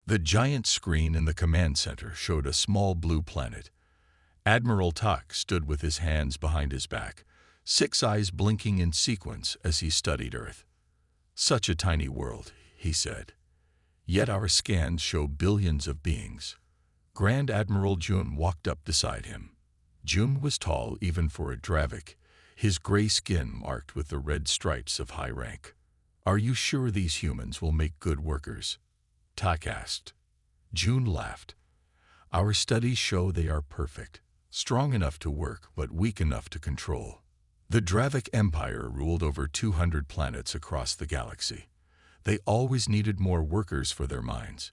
The giant screen in the command center showed a small blue planet. Admiral Tak stood with his hands behind his back, 6 eyes blinking in sequence as he studied Earth. "Such a tiny world," he said. "Yet our scans show billions of beings." Grand Admiral Jun walked up beside him. Jun was tall even for a Dravik, his gray skin marked with the red stripes of high rank. "Are you sure these humans will make good workers?" Tak asked. Jun laughed. "Our studies show they are perfect, strong enough to work but weak enough to control." The Dravik Empire ruled over 200 planets across the galaxy. They always needed more workers for their mines.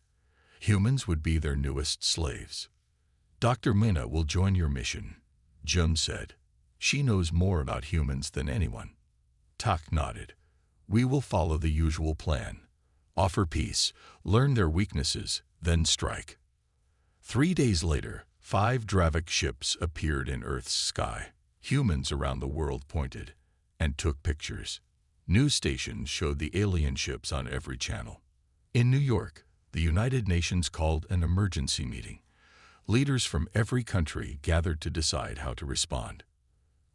Humans would be their newest slaves. "Dr. Minna will join your mission," Jun said. "She knows more about humans than anyone." Tak nodded. "We will follow the usual plan. Offer peace, learn their weaknesses, then strike." 3 days later, 5 Dravik ships appeared in Earth's sky. Humans around the world pointed and took pictures. News stations showed the alien ships on every channel. In New York, the United Nations called an emergency meeting. Leaders from every country gathered to decide how to respond.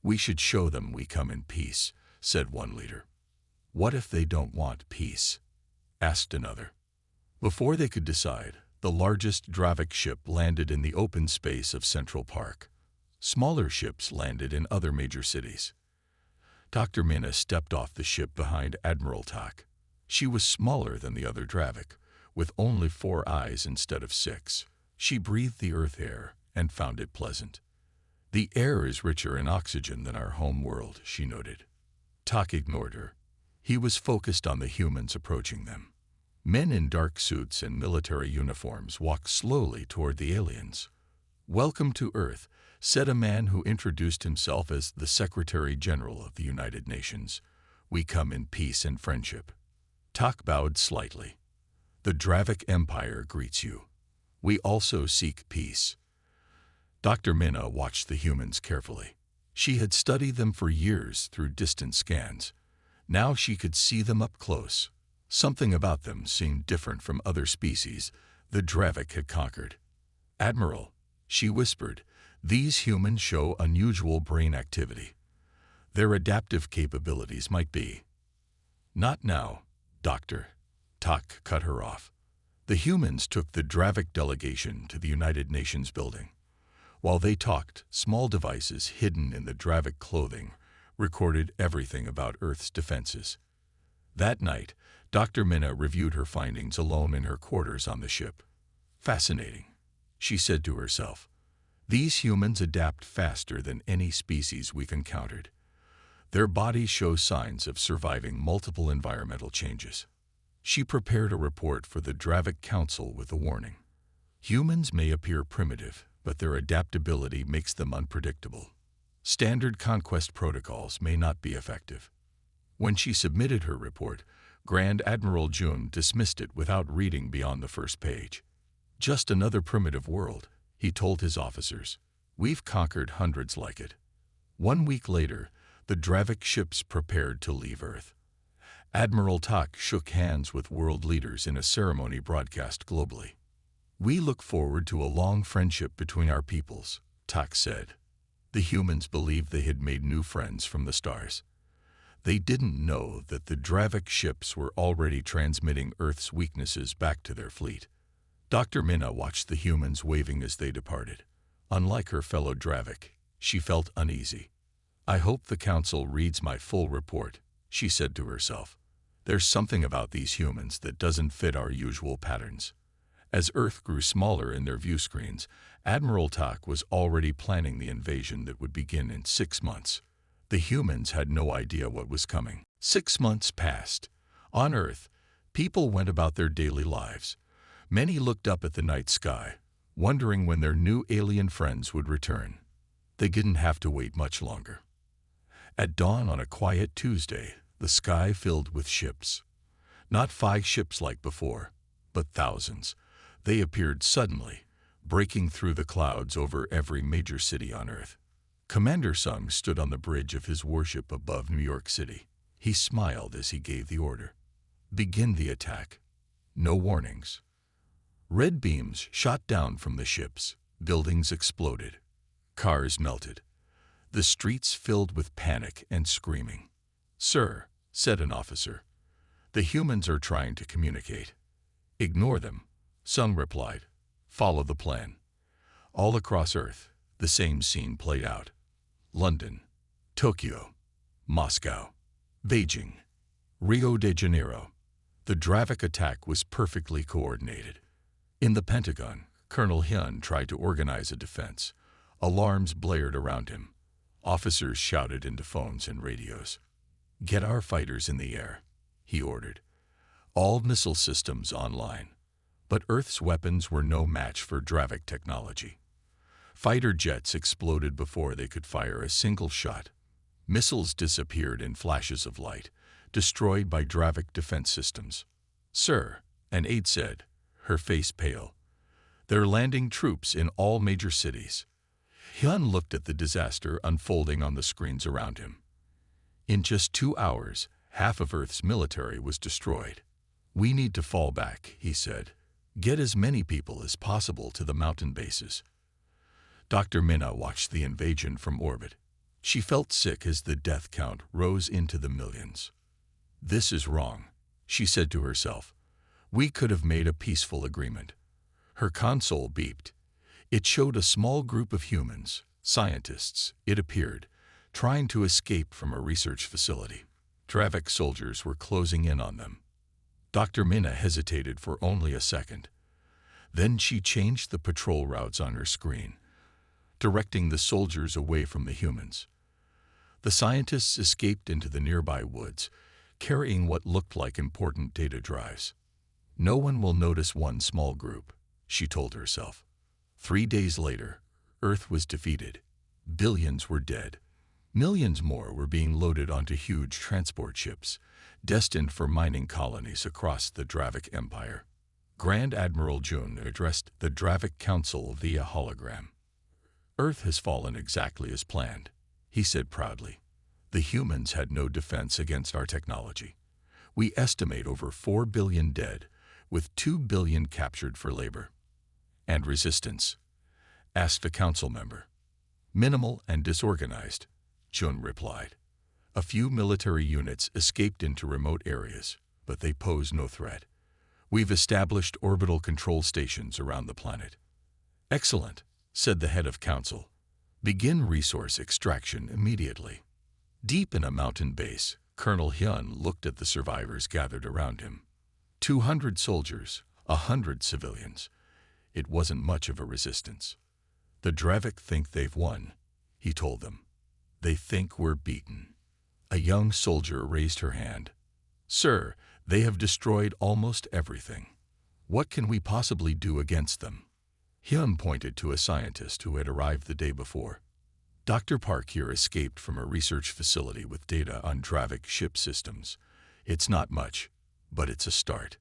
"We should show them we come in peace," said one leader. "What if they don't want peace?" asked another. Before they could decide, the largest Dravik ship landed in the open space of Central Park. Smaller ships landed in other major cities. Dr. Minna stepped off the ship behind Admiral Tak. She was smaller than the other Dravik, with only 4 eyes instead of 6. She breathed the Earth air and found it pleasant. "The air is richer in oxygen than our home world," she noted. Tak ignored her. He was focused on the humans approaching them. Men in dark suits and military uniforms walked slowly toward the aliens. "Welcome to Earth," said a man who introduced himself as the Secretary General of the United Nations. "We come in peace and friendship." Tak bowed slightly. "The Dravik Empire greets you. We also seek peace." Dr. Minna watched the humans carefully. She had studied them for years through distant scans. Now she could see them up close. Something about them seemed different from other species the Dravik had conquered. "Admiral," she whispered, "these humans show unusual brain activity. Their adaptive capabilities might be—" "Not now, Doctor," Tak cut her off. The humans took the Dravik delegation to the United Nations building. While they talked, small devices hidden in the Dravik clothing recorded everything about Earth's defenses. That night, Dr. Minna reviewed her findings alone in her quarters on the ship. "Fascinating," she said to herself. "These humans adapt faster than any species we've encountered. Their bodies show signs of surviving multiple environmental changes." She prepared a report for the Dravik Council with a warning. "Humans may appear primitive, but their adaptability makes them unpredictable. Standard conquest protocols may not be effective." When she submitted her report, Grand Admiral Jun dismissed it without reading beyond the first page. "Just another primitive world," he told his officers. "We've conquered hundreds like it." 1 week later, the Dravik ships prepared to leave Earth. Admiral Tak shook hands with world leaders in a ceremony broadcast globally. "We look forward to a long friendship between our peoples," Tak said. The humans believed they had made new friends from the stars. They didn't know that the Dravik ships were already transmitting Earth's weaknesses back to their fleet. Dr. Minna watched the humans waving as they departed. Unlike her fellow Dravik, she felt uneasy. "I hope the Council reads my full report," she said to herself. "There's something about these humans that doesn't fit our usual patterns." As Earth grew smaller in their view screens, Admiral Tak was already planning the invasion that would begin in 6 months. The humans had no idea what was coming. 6 months passed. On Earth, people went about their daily lives. Many looked up at the night sky, wondering when their new alien friends would return. They didn't have to wait much longer. At dawn on a quiet Tuesday, the sky filled with ships. Not 5 ships like before, but thousands. They appeared suddenly, breaking through the clouds over every major city on Earth. Commander Sung stood on the bridge of his warship above New York City. He smiled as he gave the order. "Begin the attack. No warnings." Red beams shot down from the ships. Buildings exploded. Cars melted. The streets filled with panic and screaming. "Sir," said an officer, "the humans are trying to communicate." "Ignore them," Sung replied. "Follow the plan." All across Earth, the same scene played out. London, Tokyo, Moscow, Beijing, Rio de Janeiro. The Dravik attack was perfectly coordinated. In the Pentagon, Colonel Hyun tried to organize a defense. Alarms blared around him. Officers shouted into phones and radios. "Get our fighters in the air," he ordered. All missile systems online. But Earth's weapons were no match for Dravik technology. Fighter jets exploded before they could fire a single shot. Missiles disappeared in flashes of light, destroyed by Dravik defense systems. "Sir," an aide said, her face pale, "they're landing troops in all major cities." Hyun looked at the disaster unfolding on the screens around him. In just 2 hours, half of Earth's military was destroyed. "We need to fall back," he said. "Get as many people as possible to the mountain bases." Dr. Minna watched the invasion from orbit. She felt sick as the death count rose into the millions. "This is wrong," she said to herself. "We could have made a peaceful agreement." Her console beeped. It showed a small group of humans, scientists, it appeared, trying to escape from a research facility. Dravik soldiers were closing in on them. Dr. Minna hesitated for only a second. Then she changed the patrol routes on her screen, directing the soldiers away from the humans. The scientists escaped into the nearby woods, carrying what looked like important data drives. "No one will notice one small group," she told herself. 3 days later, Earth was defeated. Billions were dead. Millions more were being loaded onto huge transport ships, destined for mining colonies across the Dravik Empire. Grand Admiral Jun addressed the Dravik Council via hologram. "Earth has fallen exactly as planned," he said proudly. "The humans had no defense against our technology. We estimate over 4 billion dead, with 2 billion captured for labor." "And resistance?" asked a council member. "Minimal and disorganized," Jun replied. "A few military units escaped into remote areas, but they pose no threat. We've established orbital control stations around the planet." "Excellent," said the head of council. "Begin resource extraction immediately." Deep in a mountain base, Colonel Hyun looked at the survivors gathered around him. 200 soldiers, 100 civilians. It wasn't much of a resistance. "The Dravik think they've won," he told them. "They think we're beaten." A young soldier raised her hand. "Sir, they have destroyed almost everything. What can we possibly do against them?" Hyun pointed to a scientist who had arrived the day before. "Dr. Park here escaped from a research facility with data on Dravik ship systems. It's not much, but it's a start."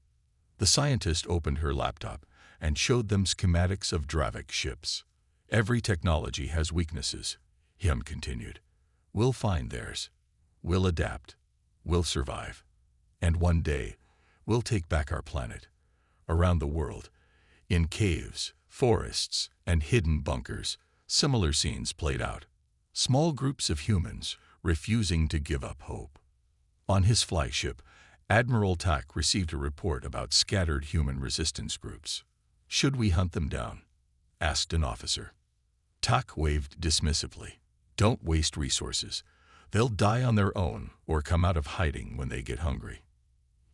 The scientist opened her laptop and showed them schematics of Dravik ships. "Every technology has weaknesses," Hyun continued. "We'll find theirs. We'll adapt. We'll survive. And one day, we'll take back our planet. Around the world, in caves, forests, and hidden bunkers, similar scenes played out. Small groups of humans refusing to give up hope." On his flagship, Admiral Tak received a report about scattered human resistance groups. "Should we hunt them down?" asked an officer. Tak waved dismissively. "Don't waste resources. They'll die on their own or come out of hiding when they get hungry."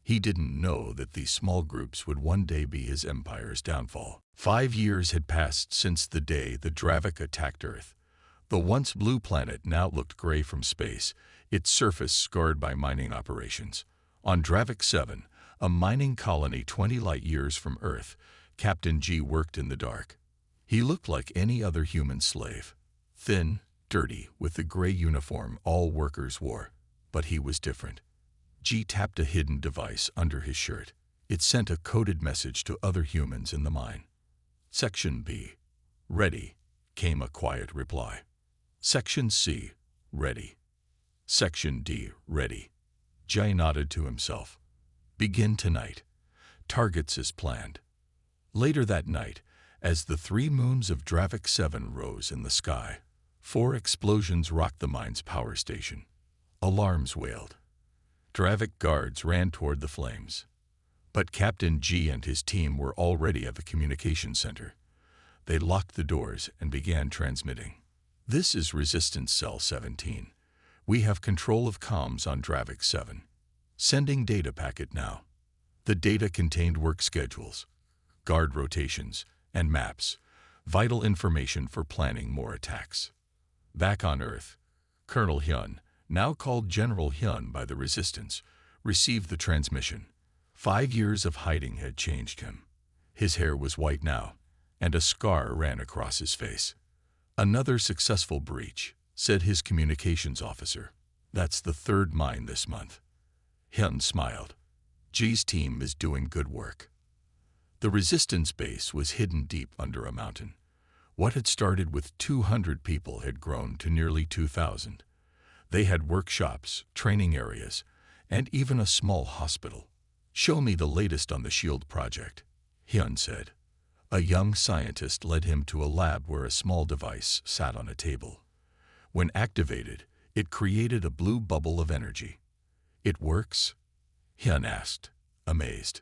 He didn't know that these small groups would one day be his empire's downfall. 5 years had passed since the day the Dravik attacked Earth. The once blue planet now looked gray from space, its surface scarred by mining operations. On Dravik 7, a mining colony 20 light-years from Earth, Captain G worked in the dark. He looked like any other human slave. Thin, dirty, with the gray uniform all workers wore. But he was different. G tapped a hidden device under his shirt. It sent a coded message to other humans in the mine. "Section B, ready," came a quiet reply. "Section C, ready. Section D, ready." Jai nodded to himself. "Begin tonight. Targets as planned. Later that night, as the 3 moons of Dravik 7 rose in the sky, 4 explosions rocked the mine's power station. Alarms wailed. Dravik guards ran toward the flames. But Captain G and his team were already at the communications center. They locked the doors and began transmitting. "This is Resistance Cell 17. We have control of comms on Dravik 7. Sending data packet now." The data contained work schedules, guard rotations, and maps, vital information for planning more attacks. Back on Earth, Colonel Hyun, now called General Hyun by the Resistance, received the transmission. 5 years of hiding had changed him. His hair was white now, and a scar ran across his face. "Another successful breach," said his communications officer. "That's the 3rd mine this month." Hyun smiled. G's team is doing good work. The Resistance base was hidden deep under a mountain. What had started with 200 people had grown to nearly 2,000. They had workshops, training areas, and even a small hospital. "Show me the latest on the SHIELD project," Hyun said. A young scientist led him to a lab where a small device sat on a table. When activated, it created a blue bubble of energy. "It works?" Hyun asked, amazed.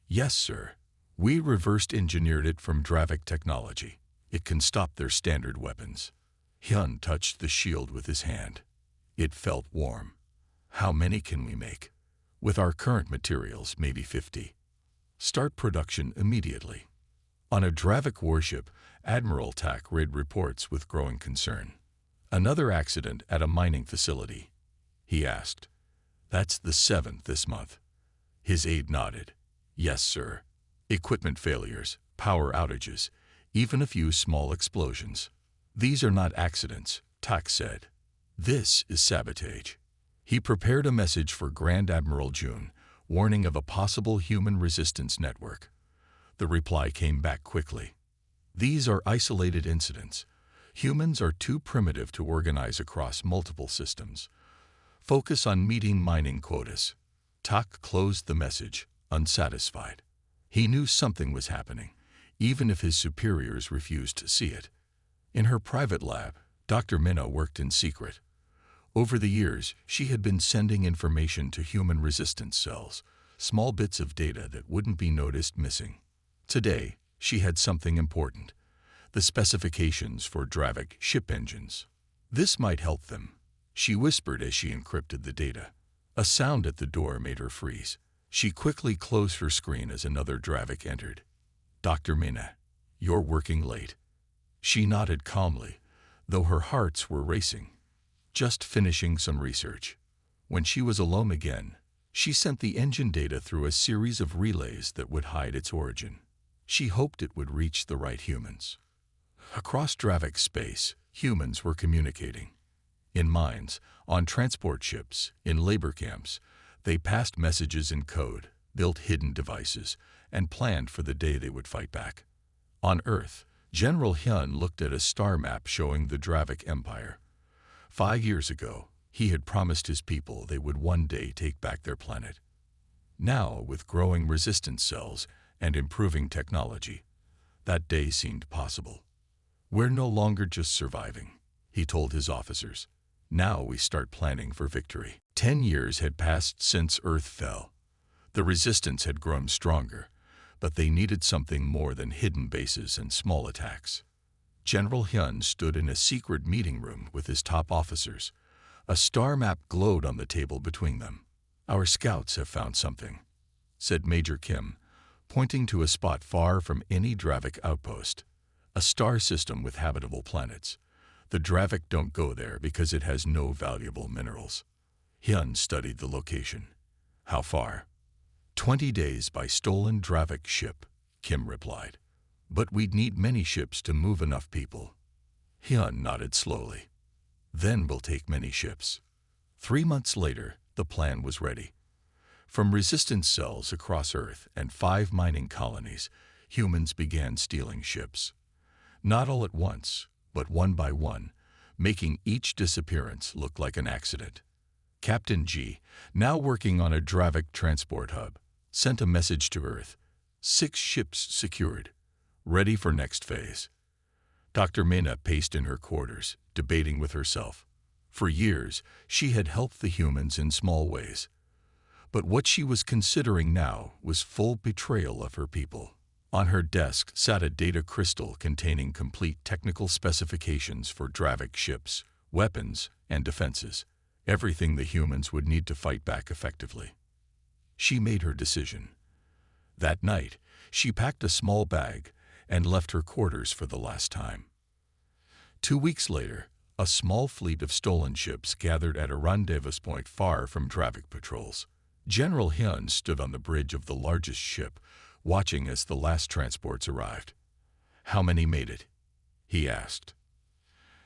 "Yes, sir. We reversed engineered it from Dravik technology. It can stop their standard weapons." Hyun touched the shield with his hand. It felt warm. "How many can we make?" "With our current materials, maybe 50. Start production immediately." On a Dravik warship, Admiral Tak read reports with growing concern. "Another accident at a mining facility?" he asked. "That's the 7th this month." His aide nodded. "Yes, sir. Equipment failures, power outages, even a few small explosions." "These are not accidents," Tak said. "This is sabotage." He prepared a message for Grand Admiral June, warning of a possible human resistance network. The reply came back quickly. "These are isolated incidents. Humans are too primitive to organize across multiple systems. Focus on meeting mining quotas." Tak closed the message, unsatisfied. He knew something was happening, even if his superiors refused to see it. In her private lab, Dr. Minna worked in secret. Over the years, she had been sending information to human resistance cells, small bits of data that wouldn't be noticed missing. Today, she had something important: the specifications for Dravik ship engines. "This might help them," she whispered as she encrypted the data. A sound at the door made her freeze. She quickly closed her screen as another Dravik entered. "Dr. Minna, you're working late." She nodded calmly, though her hearts were racing. "Just finishing some research." When she was alone again, she sent the engine data through a series of relays that would hide its origin. She hoped it would reach the right humans. Across Dravik space, humans were communicating. In mines, on transport ships, in labor camps, they passed messages in code, built hidden devices, and planned for the day they would fight back. On Earth, General Hyun looked at a star map showing the Dravik Empire. 5 years ago, he had promised his people they would one day take back their planet. Now, with growing resistance cells and improving technology, that day seemed possible. "We're no longer just surviving," he told his officers. "Now we start planning for victory." 10 years had passed since Earth fell. The resistance had grown stronger, but they needed something more than hidden bases and small attacks. General Hyun stood in a secret meeting room with his top officers. A star map glowed on the table between them. "Our scouts have found something," said Major Kim, pointing to a spot far from any Dravik outpost. "A star system with habitable planets. The Dravik don't go there because it has no valuable minerals." Hyun studied the location. "How far?" 20 days by stolen Dravik ship," Kim replied. "But we'd need many ships to move enough people." Hyun nodded slowly. "Then we'll take many ships." 3 months later, the plan was ready. From resistance cells across Earth and 5 mining colonies, humans began stealing ships. Not all at once, but one by one, making each disappearance look like an accident. Captain G, now working on a Dravik transport hub, sent a message to Earth. 6 ships secured, ready for next phase. Dr. Mena paced in her quarters, debating with herself. For years, she had helped the humans in small ways. But what she was considering now was full betrayal of her people. On her desk sat a data crystal containing complete technical specifications for Dravik ships, weapons, and defenses. Everything the humans would need to fight back effectively. She made her decision. That night, she packed a small bag and left her quarters for the last time. 2 weeks later, a small fleet of stolen ships gathered at a rendezvous point far from Dravik patrols. General Hyun stood on the bridge of the largest ship, watching as the last transports arrived. "How many made it?" he asked.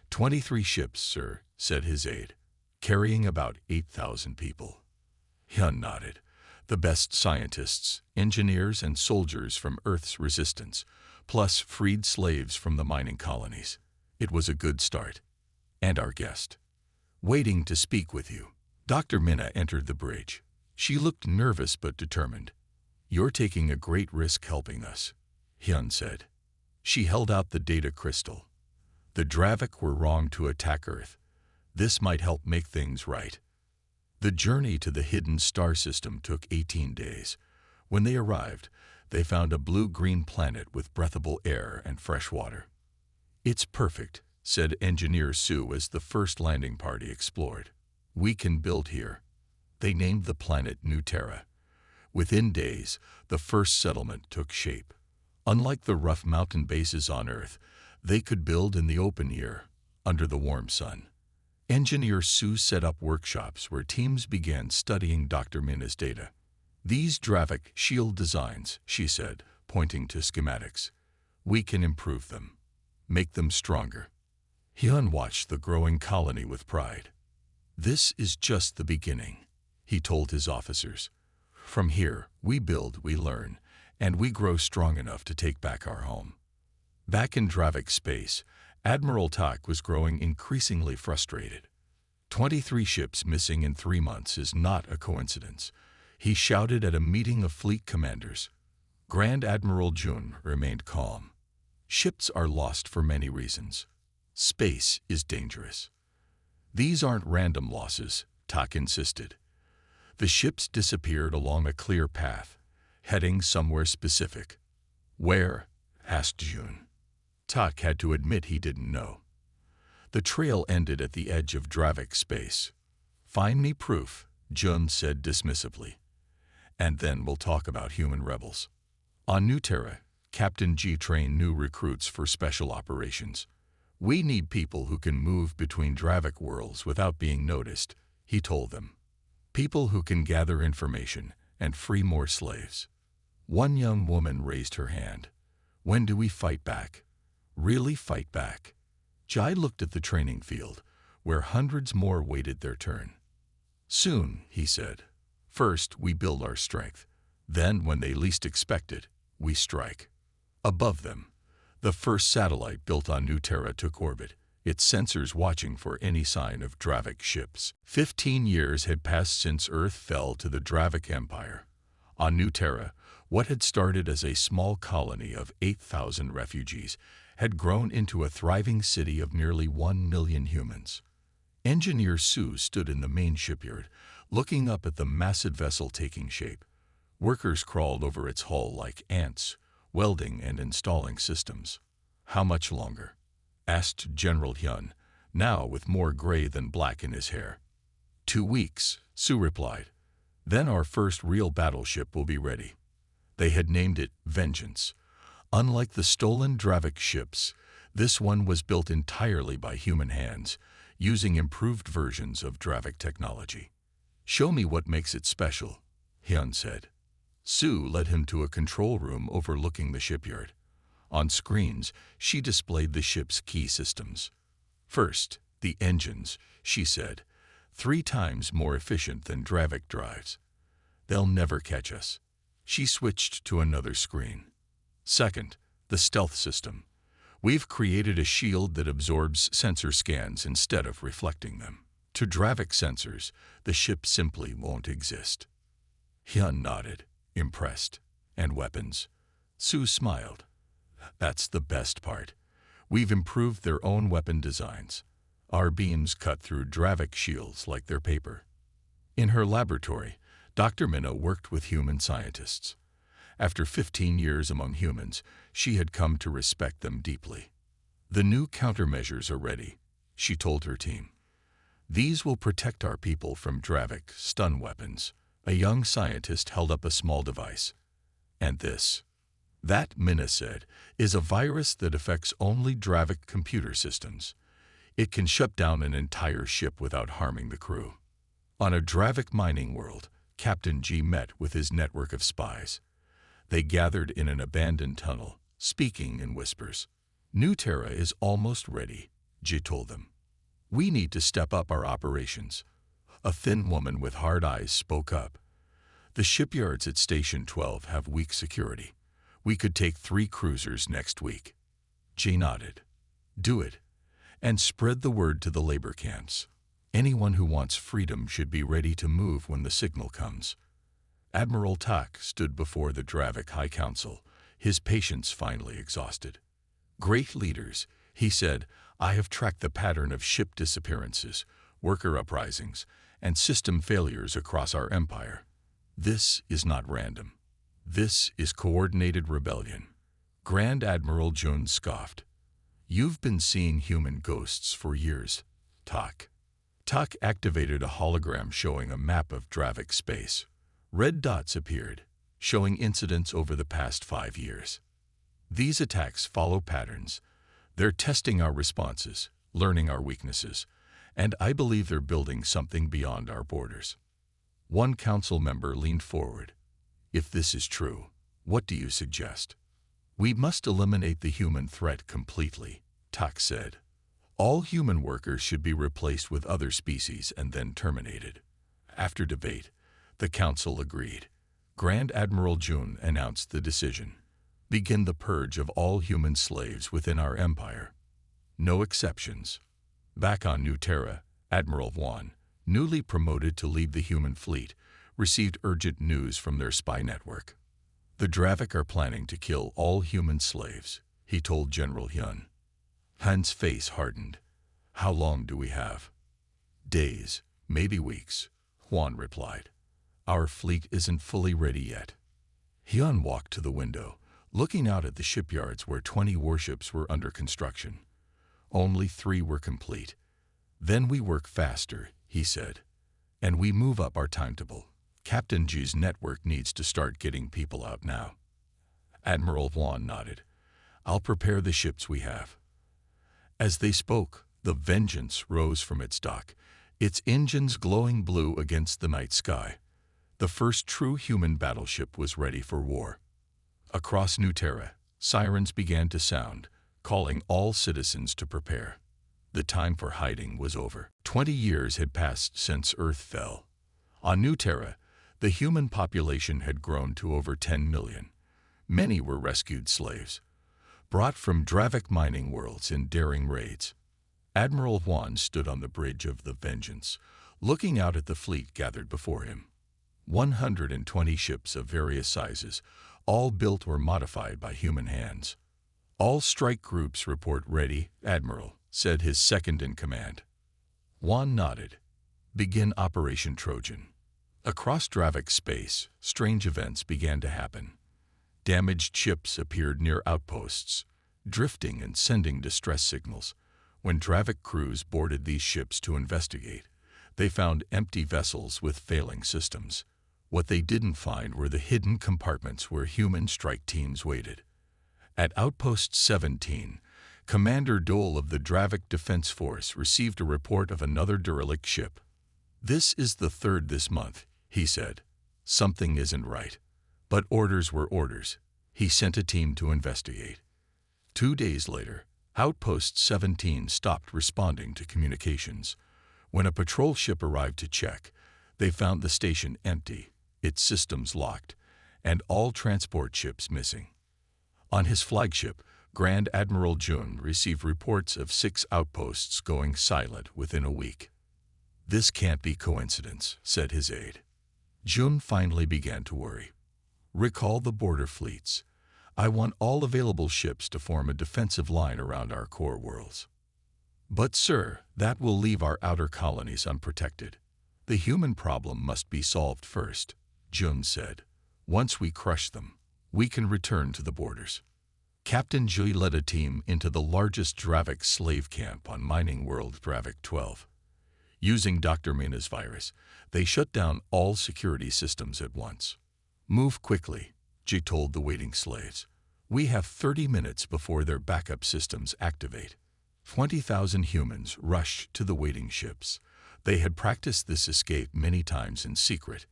23 ships, sir," said his aide, "carrying about 8,000 people." Hyun nodded. "The best scientists, engineers, and soldiers from Earth's resistance, plus freed slaves from the mining colonies. It was a good start. And our guest, waiting to speak with you." Dr. Mena entered the bridge. She looked nervous but determined. "You're taking a great risk helping us," Hyun said. She held out the data crystal. "The Dravik were wrong to attack Earth. This might help make things right." The journey to the hidden star system took 18 days. When they arrived, they found a blue-green planet with breathable air and fresh water. "It's perfect," said Engineer Sue as the first landing party explored. "We can build here." They named the planet New Terra. Within days, the first settlement took shape. Unlike the rough mountain bases on Earth, they could build in the open air, under the warm sun. Engineer Sue set up workshops where teams began studying Dr. Mena's data. "These Dravik shield designs," she said, pointing to schematics. "We can improve them, make them stronger." Hyun watched the growing colony with pride. "This is just the beginning," he told his officers. "From here, we build, we learn, and we grow strong enough to take back our home." Back in Dravik space, Admiral Tak was growing increasingly frustrated. 23 ships missing in 3 months is not a coincidence. He shouted at a meeting of fleet commanders. Grand Admiral Jun remained calm. "Ships are lost for many reasons. Space is dangerous." "These aren't random losses," Tak insisted. "The ships disappeared along a clear path, heading somewhere specific." "Where?" asked Jun. Tak had to admit he didn't know. "The trail ended at the edge of Dravik space." "Find me proof," Jun said dismissively. "And then we'll talk about human rebels." On New Terra, Captain G trained new recruits for special operations. "We need people who can move between Dravik worlds without being noticed," he told them. "People who can gather information and free more slaves." One young woman raised her hand. "When do we fight back? Really fight back?" Jai looked at the training field, where hundreds more waited their turn. "Soon," he said. "First, we build our strength. Then, when they least expect it, we strike." Above them, the first satellite built on New Terra took orbit, its sensors watching for any sign of Dravik ships. 15 years had passed since Earth fell to the Dravik Empire. On New Terra, what had started as a small colony of 8,000 refugees had grown into a thriving city of nearly 1 million humans. Engineer Sue stood in the main shipyard, looking up at the massive vessel taking shape. Workers crawled over its hull like ants, welding and installing systems. "How much longer?" asked General Hyun, now with more gray than black in his hair. 2 weeks, Sue replied. "Then our first real battleship will be ready." They had named it Vengeance. Unlike the stolen Dravik ships, this one was built entirely by human hands, using improved versions of Dravik technology. "Show me what makes it special," Hyun said. Sue led him to a control room overlooking the shipyard. On screens, she displayed the ship's key systems. "First, the engines," she said, 3 times more efficient than Dravik drives. "They'll never catch us." She switched to another screen. "Second, the stealth system. We've created a shield that absorbs sensor scans instead of reflecting them. To Dravik sensors, the ship simply won't exist." Hyun nodded, impressed. "And weapons?" Sue smiled. That's the best part. We've improved their own weapon designs. Our beams cut through Dravik shields like they're paper. In her laboratory, Dr. Minna worked with human scientists. After 15 years among humans, she had come to respect them deeply. The new countermeasures are ready, she told her team. These will protect our people from Dravik stun weapons. A young scientist held up a small device. And this, that, Minna said, is a virus that affects only Dravik computer systems. It can shut down an entire ship without harming the crew. On a Dravik mining world, Captain G met with his network of spies. They gathered in an abandoned tunnel, speaking in whispers. New Terra is almost ready, G told them. We need to step up our operations. A thin woman with hard eyes spoke up. The shipyards at Station 12 have weak security. We could take 3 cruisers next week. G nodded. Do it. And spread the word to the labor camps. Anyone who wants freedom should be ready to move when the signal comes. Admiral Tak stood before the Dravik High Council, his patience finally exhausted. Great leaders, he said, I have tracked the pattern of ship disappearances, worker uprisings, and system failures across our empire. This is not random. This is coordinated rebellion. Grand Admiral Jun scoffed. You've been seeing human ghosts for years, Tak. Tak activated a hologram showing a map of Dravik space. Red dots appeared, showing incidents over the past 5 years. These attacks follow patterns. They're testing our responses, learning our weaknesses, and I believe they're building something beyond our borders. One council member leaned forward. If this is true, what do you suggest? We must eliminate the human threat completely, Tak said. All human workers should be replaced with other species and then terminated. After debate, the council agreed. Grand Admiral Jun announced the decision. Begin the purge of all human slaves within our empire. No exceptions. Back on New Terra, Admiral Juan, newly promoted to lead the human fleet, received urgent news from their spy network. The Dravik are planning to kill all human slaves, he told General Hyun. Han's face hardened. How long do we have? Days, maybe weeks, Juan replied. Our fleet isn't fully ready yet. Hyun walked to the window, looking out at the shipyards where 20 warships were under construction. Only 3 were complete. Then we work faster, he said. And we move up our timetable. Captain G's network needs to start getting people out now. Admiral Juan nodded. I'll prepare the ships we have. As they spoke, the Vengeance rose from its dock, its engines glowing blue against the night sky. The first true human battleship was ready for war. Across New Terra, sirens began to sound, calling all citizens to prepare. The time for hiding was over. 20 years had passed since Earth fell. On New Terra, the human population had grown to over 10 million. Many were rescued slaves, brought from Dravik mining worlds in daring raids. Admiral Juan stood on the bridge of the Vengeance, looking out at the fleet gathered before him. 120 ships of various sizes, all built or modified by human hands. All strike groups report ready, Admiral, said his second-in-command. Juan nodded. Begin Operation Trojan. Across Dravik space, strange events began to happen. Damaged ships appeared near outposts, drifting and sending distress signals. When Dravik crews boarded these ships to investigate, they found empty vessels with failing systems. What they didn't find were the hidden compartments where human strike teams waited. At Outpost 17, Commander Dole of the Dravik Defense Force received a report of another derelict ship. This is the 3rd this month, he said. Something isn't right. But orders were orders. He sent a team to investigate. 2 days later, Outpost 17 stopped responding to communications. When a patrol ship arrived to check, they found the station empty, its systems locked, and all transport ships missing. On his flagship, Grand Admiral Jun received reports of 6 outposts going silent within a week. This can't be coincidence, said his aide. Jun finally began to worry. Recall the border fleets. I want all available ships to form a defensive line around our core worlds. But, sir, that will leave our outer colonies unprotected. The human problem must be solved first, Jun said. Once we crush them, we can return to the borders. Captain Jui led a team into the largest Dravik slave camp on mining world Dravik 12. Using Dr. Mina's virus, they shut down all security systems at once. Move quickly, Ji told the waiting slaves. We have 30 minutes before their backup systems activate. 20,000 humans rushed to the waiting ships. They had practiced this escape many times in secret.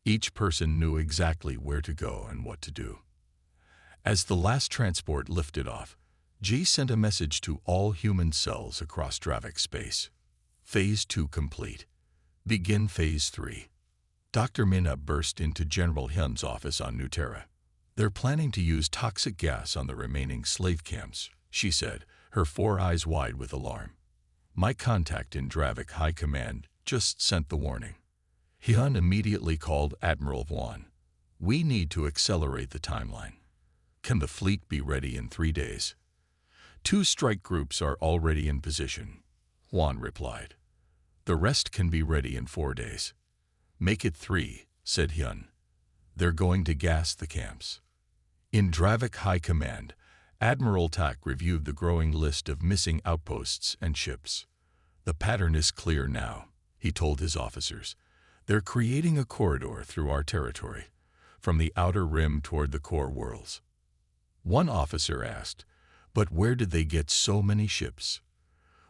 Each person knew exactly where to go and what to do. As the last transport lifted off, Ji sent a message to all human cells across Dravik space. Phase 2 complete. Begin Phase 3. Dr. Mina burst into General Hyun's office on New Terra. They're planning to use toxic gas on the remaining slave camps, she said, her 4 eyes wide with alarm. My contact in Dravik High Command just sent the warning. Hyun immediately called Admiral Hwan. We need to accelerate the timeline. Can the fleet be ready in 3 days? 2 strike groups are already in position, Hwan replied. The rest can be ready in 4 days. Make it 3, said Hyun. They're going to gas the camps. In Dravik High Command, Admiral Tak reviewed the growing list of missing outposts and ships. The pattern is clear now, he told his officers. They're creating a corridor through our territory, from the outer rim toward the core worlds. One officer asked, but where did they get so many ships?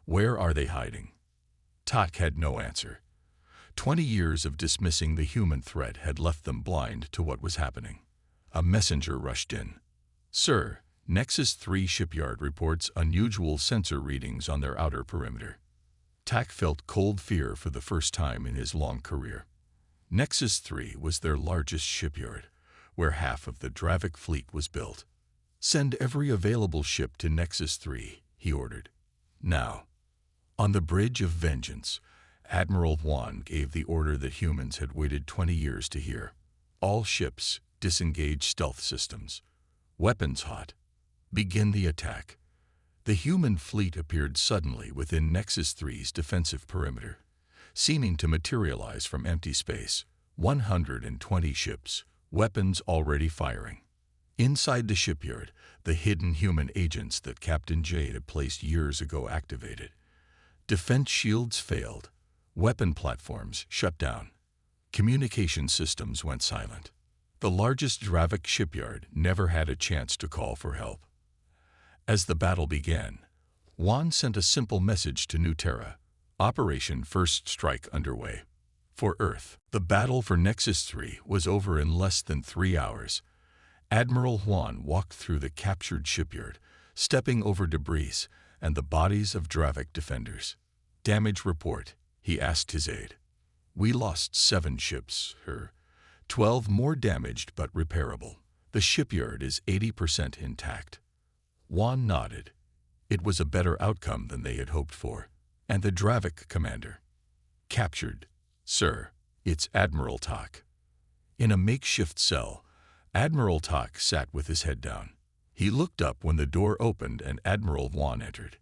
Where are they hiding? Tak had no answer. 20 years of dismissing the human threat had left them blind to what was happening. A messenger rushed in. Sir, Nexus 3 shipyard reports unusual sensor readings on their outer perimeter. Tak felt cold fear for the first time in his long career. Nexus 3 was their largest shipyard, where half of the Dravik fleet was built. Send every available ship to Nexus 3, he ordered. Now. On the Bridge of Vengeance, Admiral Hwan gave the order that humans had waited 20 years to hear. All ships, disengage stealth systems. Weapons hot. Begin the attack. The human fleet appeared suddenly within Nexus 3's defensive perimeter, seeming to materialize from empty space. 120 ships, weapons already firing. Inside the shipyard, the hidden human agents that Captain Jade had placed years ago activated. Defense shields failed. Weapon platforms shut down. Communication systems went silent. The largest Dravik shipyard never had a chance to call for help. As the battle began, Hwan sent a simple message to New Terra. Operation First Strike underway. For Earth, the battle for Nexus 3 was over in less than 3 hours. Admiral Hwan walked through the captured shipyard, stepping over debris and the bodies of Dravik defenders. Damage report, he asked his aide. We lost 7 ships, 12 more damaged but repairable. The shipyard is 80% intact. Hwan nodded. It was a better outcome than they had hoped for. And the Dravik commander? Captured, sir. It's Admiral Tak. In a makeshift cell, Admiral Tak sat with his head down. He looked up when the door opened and Admiral Hwan entered.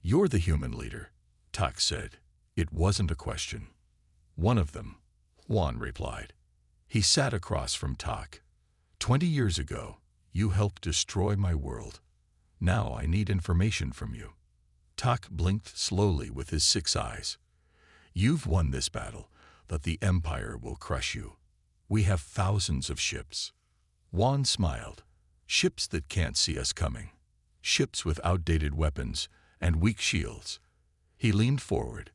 You're the human leader, Tak said. It wasn't a question. One of them, Hwan replied. He sat across from Tak. 20 years ago, you helped destroy my world. Now I need information from you. Tak blinked slowly with his 6 eyes. You've won this battle, but the Empire will crush you. We have thousands of ships. Hwan smiled. Ships that can't see us coming. Ships with outdated weapons and weak shields. He leaned forward.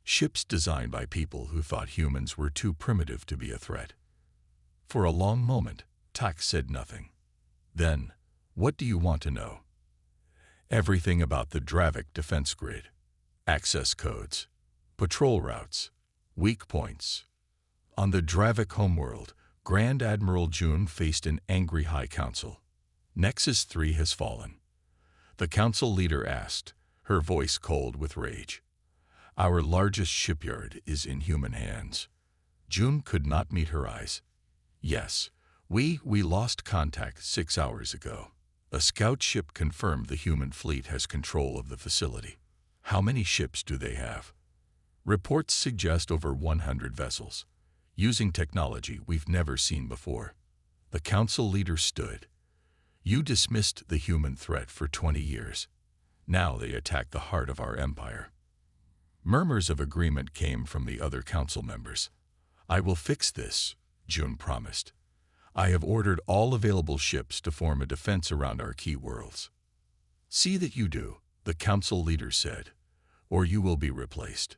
Ships designed by people who thought humans were too primitive to be a threat. For a long moment, Tak said nothing. Then, what do you want to know? Everything about the Dravik defense grid. Access codes. Patrol routes. Weak points. On the Dravik homeworld, Grand Admiral Jun faced an angry High Council. Nexus 3 has fallen. The council leader asked, her voice cold with rage. Our largest shipyard is in human hands. Jun could not meet her eyes. Yes, We lost contact 6 hours ago. A scout ship confirmed the human fleet has control of the facility. How many ships do they have? Reports suggest over 100 vessels, using technology we've never seen before. The council leader stood. You dismissed the human threat for 20 years. Now they attack the heart of our empire. Murmurs of agreement came from the other council members. I will fix this, June promised. I have ordered all available ships to form a defense around our key worlds. See that you do, the council leader said, or you will be replaced.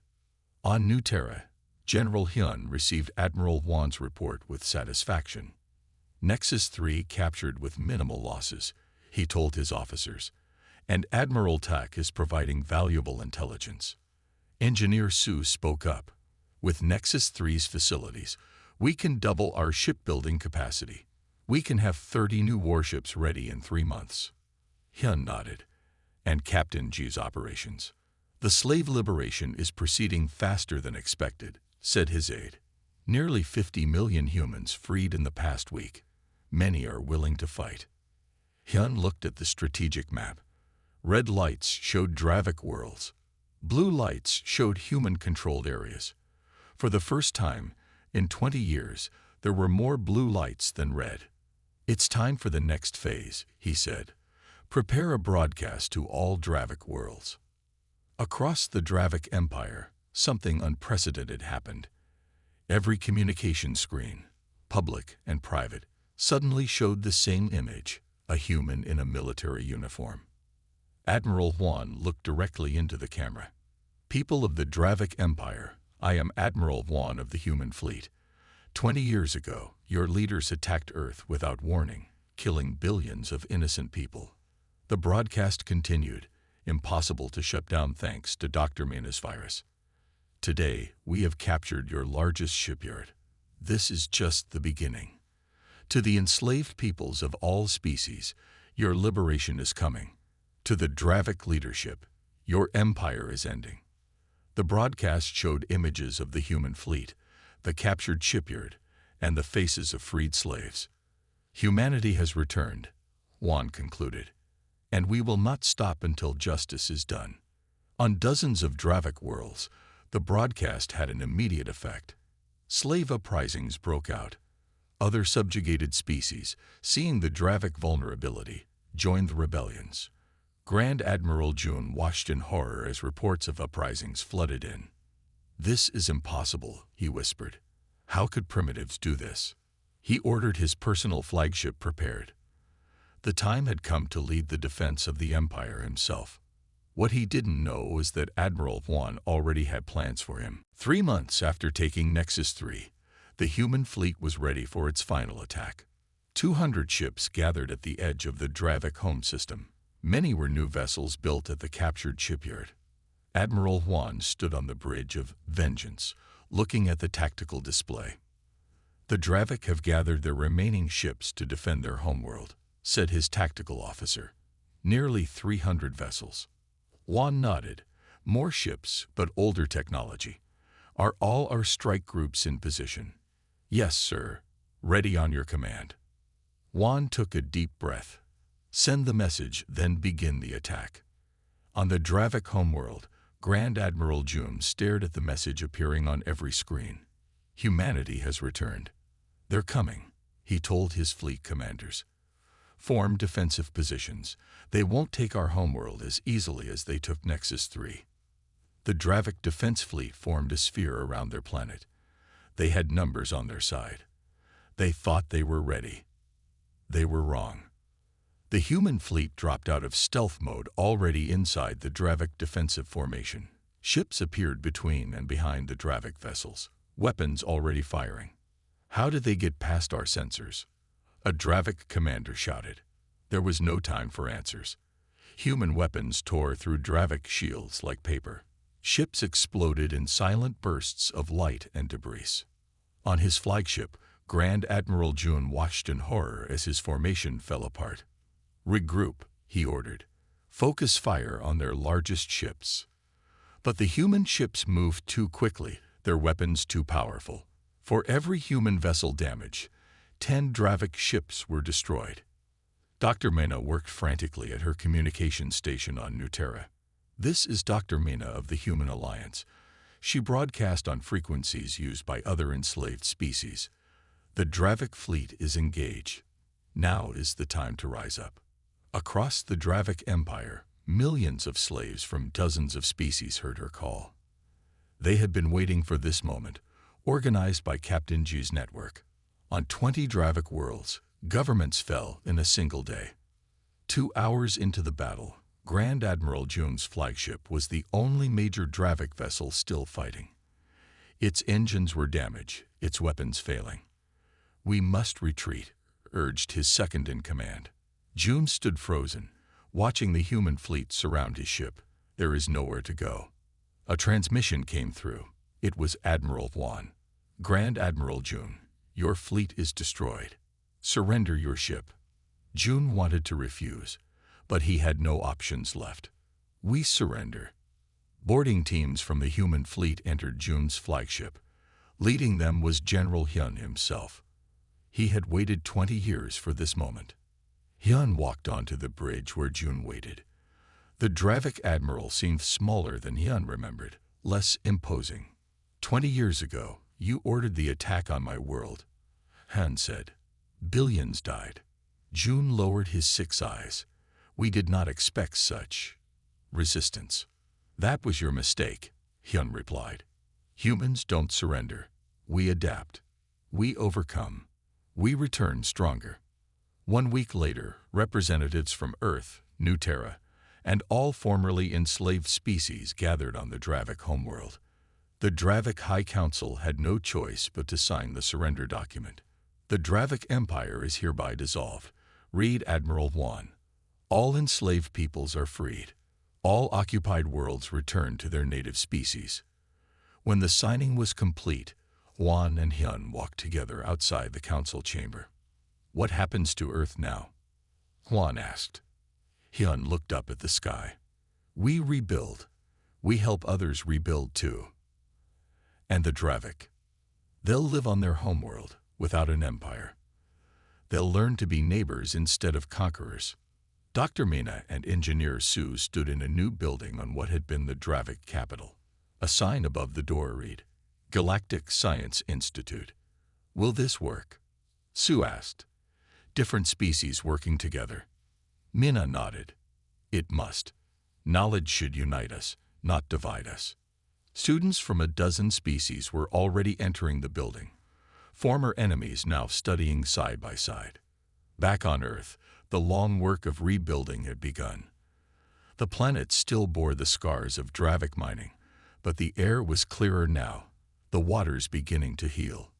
On New Terra, General Hyun received Admiral Wan's report with satisfaction. Nexus 3 captured with minimal losses, he told his officers, and Admiral Tak is providing valuable intelligence. Engineer Su spoke up. With Nexus 3's facilities, we can double our shipbuilding capacity. We can have 30 new warships ready in 3 months. Hyun nodded. And Captain G's operations. The slave liberation is proceeding faster than expected, said his aide. Nearly 50 million humans freed in the past week. Many are willing to fight. Hyun looked at the strategic map. Red lights showed Dravik worlds. Blue lights showed human-controlled areas. For the first time, in 20 years, there were more blue lights than red. It's time for the next phase, he said. Prepare a broadcast to all Dravik worlds. Across the Dravik Empire, something unprecedented happened. Every communication screen, public and private, suddenly showed the same image, a human in a military uniform. Admiral Wan looked directly into the camera. People of the Dravik Empire, I am Admiral Wan of the human fleet. 20 years ago, your leaders attacked Earth without warning, killing billions of innocent people. The broadcast continued, impossible to shut down thanks to Dr. Mina's virus. Today, we have captured your largest shipyard. This is just the beginning. To the enslaved peoples of all species, your liberation is coming. To the Dravik leadership, your empire is ending. The broadcast showed images of the human fleet, the captured shipyard, and the faces of freed slaves. Humanity has returned, Wan concluded, and we will not stop until justice is done. On dozens of Dravik worlds, the broadcast had an immediate effect. Slave uprisings broke out. Other subjugated species, seeing the Dravik vulnerability, joined the rebellions. Grand Admiral June watched in horror as reports of uprisings flooded in. This is impossible, he whispered. How could primitives do this? He ordered his personal flagship prepared. The time had come to lead the defense of the Empire himself. What he didn't know was that Admiral Wan already had plans for him. 3 months after taking Nexus 3, the human fleet was ready for its final attack. 200 ships gathered at the edge of the Dravik home system. Many were new vessels built at the captured shipyard. Admiral Wan stood on the bridge of Vengeance, looking at the tactical display. The Dravik have gathered their remaining ships to defend their homeworld, said his tactical officer. Nearly 300 vessels. Wan nodded. More ships, but older technology. Are all our strike groups in position? Yes, sir. Ready on your command. Wan took a deep breath. Send the message, then begin the attack. On the Dravik homeworld, Grand Admiral June stared at the message appearing on every screen. Humanity has returned. They're coming, he told his fleet commanders. Form defensive positions. They won't take our homeworld as easily as they took Nexus 3. The Dravik defense fleet formed a sphere around their planet. They had numbers on their side. They thought they were ready. They were wrong. The human fleet dropped out of stealth mode already inside the Dravik defensive formation. Ships appeared between and behind the Dravik vessels, weapons already firing. How did they get past our sensors? A Dravik commander shouted. There was no time for answers. Human weapons tore through Dravik shields like paper. Ships exploded in silent bursts of light and debris. On his flagship, Grand Admiral June watched in horror as his formation fell apart. Regroup, he ordered. Focus fire on their largest ships. But the human ships moved too quickly, their weapons too powerful. For every human vessel damage, 10 Dravik ships were destroyed. Dr. Mena worked frantically at her communication station on Nuterra. This is Dr. Mena of the Human Alliance. She broadcast on frequencies used by other enslaved species. The Dravik fleet is engaged. Now is the time to rise up. Across the Dravik Empire, millions of slaves from dozens of species heard her call. They had been waiting for this moment, organized by Captain G's network. On 20 Dravik worlds, governments fell in a single day. 2 hours into the battle, Grand Admiral June's flagship was the only major Dravik vessel still fighting. Its engines were damaged, its weapons failing. "We must retreat," urged his second-in-command. June stood frozen, watching the human fleet surround his ship. There is nowhere to go. A transmission came through. It was Admiral Juan. "Grand Admiral June, your fleet is destroyed. Surrender your ship." June wanted to refuse, but he had no options left. "We surrender." Boarding teams from the human fleet entered June's flagship. Leading them was General Hyun himself. He had waited 20 years for this moment. Hyun walked onto the bridge where June waited. The Dravik admiral seemed smaller than Hyun remembered, less imposing. 20 years ago, you ordered the attack on my world," Hyun said. "Billions died." June lowered his 6 eyes. "We did not expect such resistance." "That was your mistake," Hyun replied. "Humans don't surrender. We adapt. We overcome. We return stronger." 1 week later, representatives from Earth, Nuterra, and all formerly enslaved species gathered on the Dravik homeworld. The Dravik High Council had no choice but to sign the surrender document. "The Dravik Empire is hereby dissolved," read Admiral Juan. "All enslaved peoples are freed. All occupied worlds return to their native species." When the signing was complete, Juan and Hyun walked together outside the council chamber. "What happens to Earth now?" Juan asked. Hyun looked up at the sky. "We rebuild. We help others rebuild too." "And the Dravik? They'll live on their homeworld, without an empire. They'll learn to be neighbors instead of conquerors." Dr. Mena and Engineer Sue stood in a new building on what had been the Dravik capital. A sign above the door read, "Galactic Science Institute." "Will this work?" Sue asked. "Different species working together." Mena nodded. "It must. Knowledge should unite us, not divide us." Students from a dozen species were already entering the building. Former enemies now studying side by side. Back on Earth, the long work of rebuilding had begun. The planet still bore the scars of Dravik mining, but the air was clearer now, the waters beginning to heal.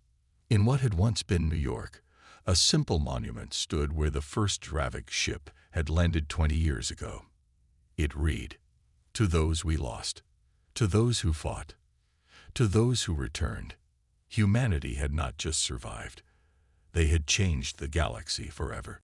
In what had once been New York, a simple monument stood where the first Dravik ship had landed 20 years ago. It read, "To those we lost, to those who fought, to those who returned, humanity had not just survived, they had changed the galaxy forever."